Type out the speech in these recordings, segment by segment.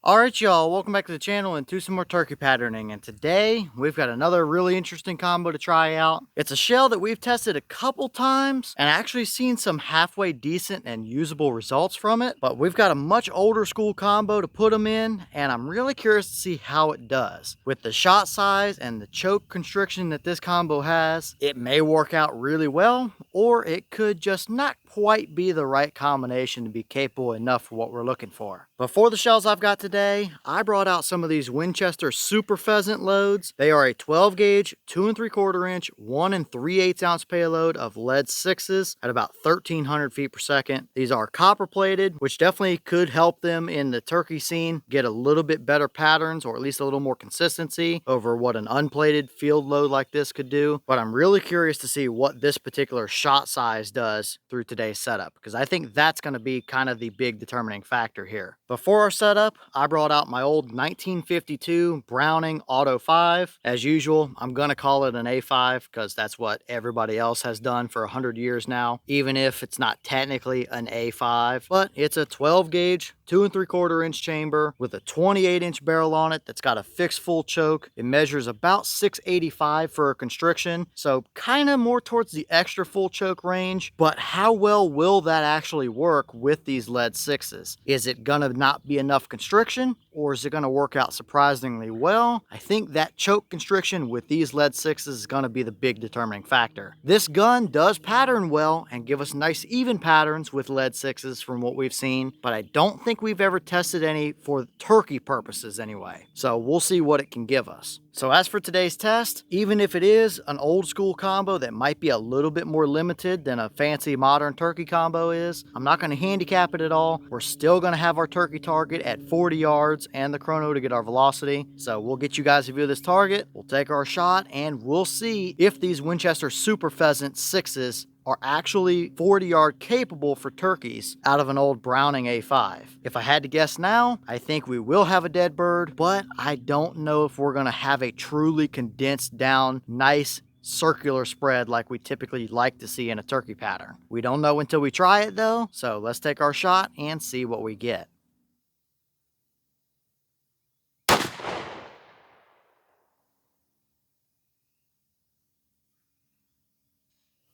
Alright y'all, welcome back to the channel and to some more turkey patterning, and today we've got another really interesting combo to try out. It's a shell that we've tested a couple times and actually seen some halfway decent and usable results from it, but we've got a much older school combo to put them in, and I'm really curious to see how it does. With the shot size and the choke constriction that this combo has, it may work out really well, or it could just not quite be the right combination to be capable enough for what we're looking for. But for the shells I've got today, I brought out some of these Winchester Super Pheasant loads. They are a 12 gauge, 2 3/4 inch, 1 3/8 ounce payload of lead 6s at about 1,300 feet per second. These are copper plated, which definitely could help them in the turkey scene get a little bit better patterns, or at least a little more consistency over what an unplated field load like this could do. But I'm really curious to see what this particular shot size does through today's setup, because I think that's going to be kind of the big determining factor here. Before our setup, I brought out my old 1952 Browning Auto 5. As usual, I'm going to call it an A-5 because that's what everybody else has done for 100 years now, even if it's not technically an A-5. But it's a 12 gauge, 2 3/4 inch chamber with a 28 inch barrel on it that's got a fixed full choke. It measures about 685 for a constriction, so kind of more towards the extra full choke range. But how well will that actually work with these lead 6s? Is it gonna not be enough constriction, or is it gonna work out surprisingly well? I think that choke constriction with these lead 6s is gonna be the big determining factor. This gun does pattern well and give us nice even patterns with lead 6s from what we've seen, but I don't think we've ever tested any for turkey purposes anyway. So we'll see what it can give us. So as for today's test, even if it is an old school combo that might be a little bit more limited than a fancy modern turkey combo is, I'm not going to handicap it at all. We're still going to have our turkey target at 40 yards and the chrono to get our velocity. So we'll get you guys a view of this target, we'll take our shot, and we'll see if these Winchester Super Pheasant 6s are actually 40-yard capable for turkeys out of an old Browning A-5. If I had to guess now, I think we will have a dead bird, but I don't know if we're gonna have a truly condensed down, nice circular spread like we typically like to see in a turkey pattern. We don't know until we try it though, so let's take our shot and see what we get.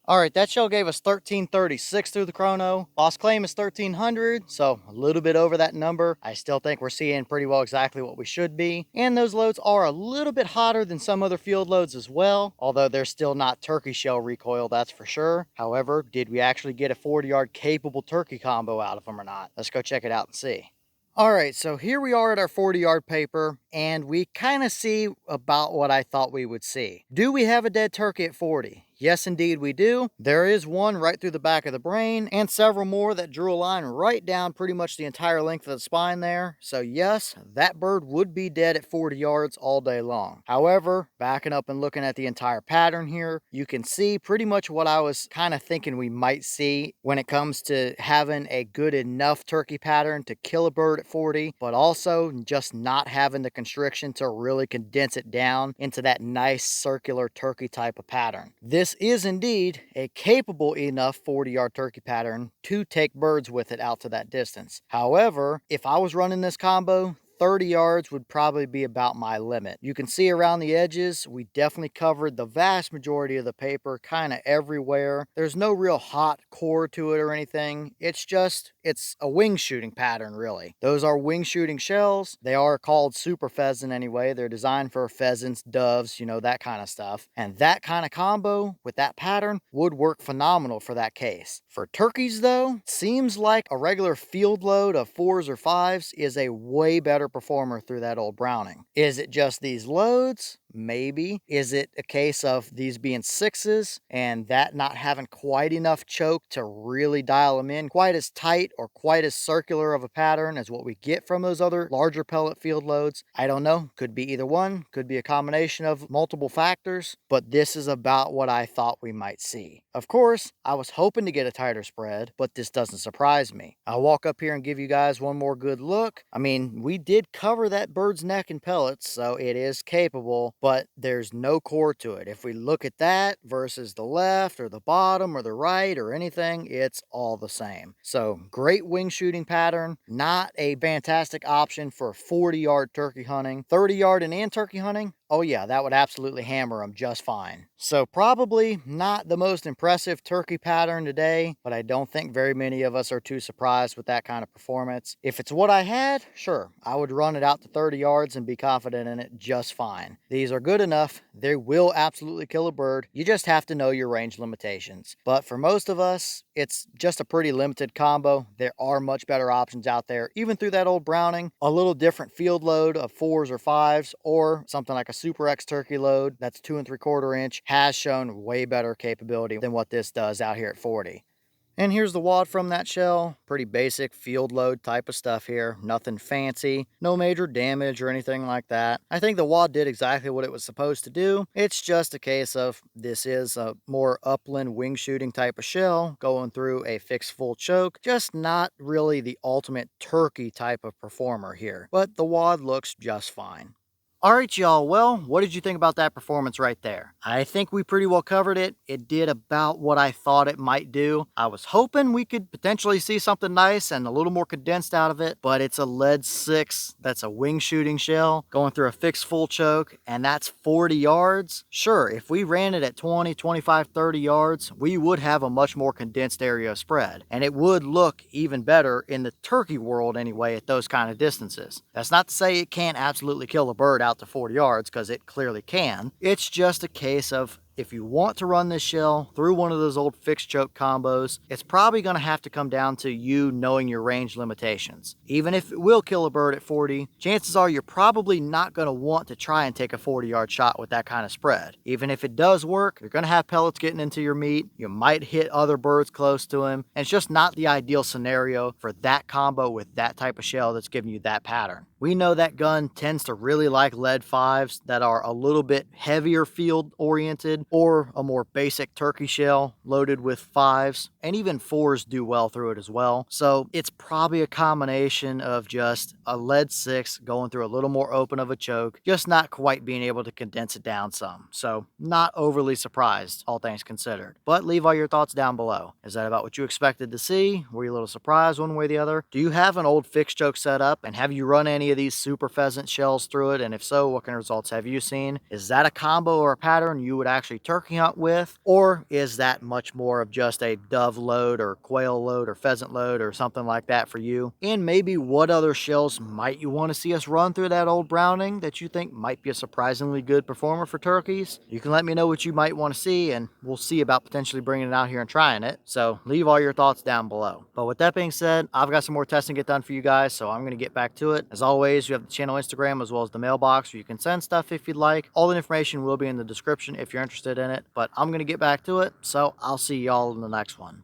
All right, that shell gave us 1336 through the chrono. Boss claim is 1300, so a little bit over that number. I still think we're seeing pretty well exactly what we should be. And those loads are a little bit hotter than some other field loads as well, although they're still not turkey shell recoil, that's for sure. However, did we actually get a 40-yard capable turkey combo out of them or not? Let's go check it out and see. All right, so here we are at our 40-yard paper, and we kind of see about what I thought we would see. Do we have a dead turkey at 40? Yes, indeed we do. There is one right through the back of the brain and several more that drew a line right down pretty much the entire length of the spine there. So yes, that bird would be dead at 40 yards all day long. However, backing up and looking at the entire pattern here, you can see pretty much what I was kind of thinking we might see when it comes to having a good enough turkey pattern to kill a bird at 40, but also just not having the constriction to really condense it down into that nice circular turkey type of pattern. This is indeed a capable enough 40-yard turkey pattern to take birds with it out to that distance. However, if I was running this combo, 30 yards would probably be about my limit. You can see around the edges, we definitely covered the vast majority of the paper, kind of everywhere. There's no real hot core to it or anything. It's a wing shooting pattern, really. Those are wing shooting shells. They are called Super Pheasant anyway. They're designed for pheasants, doves, you know, that kind of stuff. And that kind of combo with that pattern would work phenomenal for that case. For turkeys though, seems like a regular field load of 4s or 5s is a way better performer through that old Browning. Is it just these loads? Maybe. Is it a case of these being 6s and that not having quite enough choke to really dial them in quite as tight or quite as circular of a pattern as what we get from those other larger pellet field loads? I don't know. Could be either one. Could be a combination of multiple factors, but this is about what I thought we might see. Of course, I was hoping to get a tighter spread, but this doesn't surprise me. I'll walk up here and give you guys one more good look. I mean, we did cover that bird's neck in pellets, so it is capable but there's no core to it. If we look at that versus the left or the bottom or the right or anything, it's all the same. So great wing shooting pattern, not a fantastic option for 40-yard turkey hunting. 30-yard and in turkey hunting, oh yeah, that would absolutely hammer them just fine. So probably not the most impressive turkey pattern today, but I don't think very many of us are too surprised with that kind of performance. If it's what I had, sure, I would run it out to 30 yards and be confident in it just fine. These are good enough. They will absolutely kill a bird. You just have to know your range limitations. But for most of us, it's just a pretty limited combo. There are much better options out there, even through that old Browning. A little different field load of 4s or 5s, or something like a Super X turkey load that's 2 3/4 inch has shown way better capability than what this does out here at 40. And here's the wad from that shell. Pretty basic field load type of stuff here. Nothing fancy, no major damage or anything like that. I think the wad did exactly what it was supposed to do. It's just a case of this is a more upland wing shooting type of shell going through a fixed full choke. Just not really the ultimate turkey type of performer here. But the wad looks just fine. All right, y'all. Well, what did you think about that performance right there? I think we pretty well covered it. It did about what I thought it might do. I was hoping we could potentially see something nice and a little more condensed out of it, but it's a lead 6 that's a wing shooting shell going through a fixed full choke, and that's 40 yards. Sure, if we ran it at 20, 25, 30 yards, we would have a much more condensed area of spread, and it would look even better in the turkey world anyway at those kind of distances. That's not to say it can't absolutely kill a bird out to 40 yards, because it clearly can. It's just a case of, if you want to run this shell through one of those old fixed choke combos, it's probably going to have to come down to you knowing your range limitations. Even if it will kill a bird at 40, chances are you're probably not going to want to try and take a 40-yard shot with that kind of spread. Even if it does work, you're going to have pellets getting into your meat. You might hit other birds close to him, and it's just not the ideal scenario for that combo with that type of shell that's giving you that pattern. We know that gun tends to really like lead 5s that are a little bit heavier field oriented, or a more basic turkey shell loaded with 5s, and even 4s do well through it as well. So it's probably a combination of just a lead 6 going through a little more open of a choke, just not quite being able to condense it down some. So not overly surprised, all things considered. But leave all your thoughts down below. Is that about what you expected to see? Were you a little surprised one way or the other? Do you have an old fixed choke set up, and have you run any of these Super Pheasant shells through it? And if so, what kind of results have you seen? Is that a combo or a pattern you would actually turkey hunt with, or is that much more of just a dove load or quail load or pheasant load or something like that for you? And maybe what other shells might you want to see us run through that old Browning that you think might be a surprisingly good performer for turkeys? You can let me know what you might want to see, and we'll see about potentially bringing it out here and trying it. So leave all your thoughts down below. But with that being said, I've got some more testing to get done for you guys, so I'm going to get back to it. As always, you have the channel Instagram as well as the mailbox where you can send stuff if you'd like. All the information will be in the description if you're interested in it. But I'm going to get back to it, so I'll see y'all in the next one.